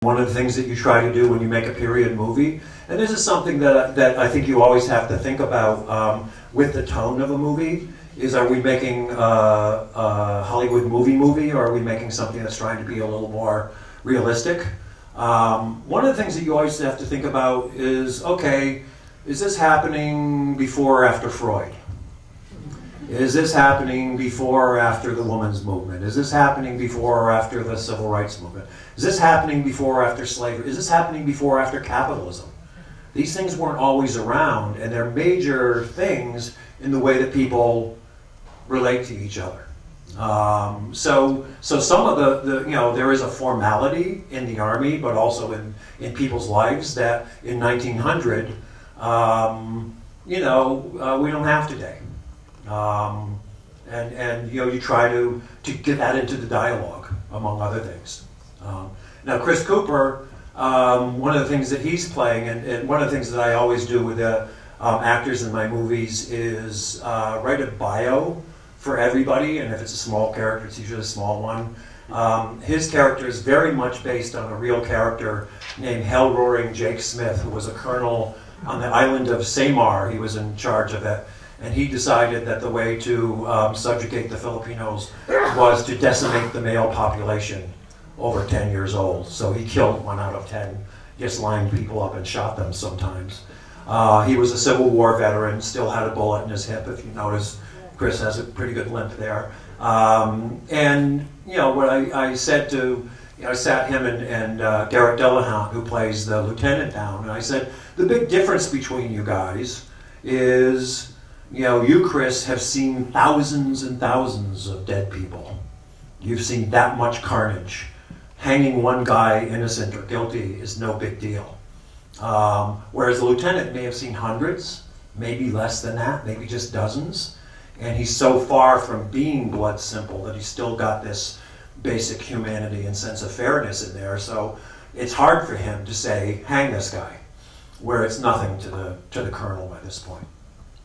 One of the things that you try to do when you make a period movie, and this is something that I think you always have to think about with the tone of a movie, is are we making a Hollywood movie, or are we making something that's trying to be a little more realistic? One of the things that you always have to think about is, okay, is this happening before or after Freud? Is this happening before or after the women's movement? Is this happening before or after the civil rights movement? Is this happening before or after slavery? Is this happening before or after capitalism? These things weren't always around, and they're major things in the way that people relate to each other. So some of the there is a formality in the army, but also in people's lives that in 1900, we don't have today. And you try to get that into the dialogue, among other things. Now, Chris Cooper, one of the things that he's playing, and one of the things that I always do with the actors in my movies is write a bio for everybody, and if it's a small character, it's usually a small one. His character is very much based on a real character named Hell-Roaring Jake Smith, who was a colonel on the island of Samar. He was in charge of it. And he decided that the way to subjugate the Filipinos was to decimate the male population over 10 years old. So he killed 1 out of 10, just lined people up and shot them sometimes. He was a Civil War veteran, still had a bullet in his hip, if you notice. Chris has a pretty good limp there. What I said to, I sat him and Garrett Delahunt, who plays the lieutenant, down, and I said, the big difference between you guys is, you, Chris, have seen thousands and thousands of dead people. You've seen that much carnage. Hanging one guy, innocent or guilty, is no big deal. Whereas the lieutenant may have seen hundreds, maybe less than that, maybe just dozens. And he's so far from being blood simple that he's still got this basic humanity and sense of fairness in there. So it's hard for him to say, hang this guy, where it's nothing to the colonel by this point.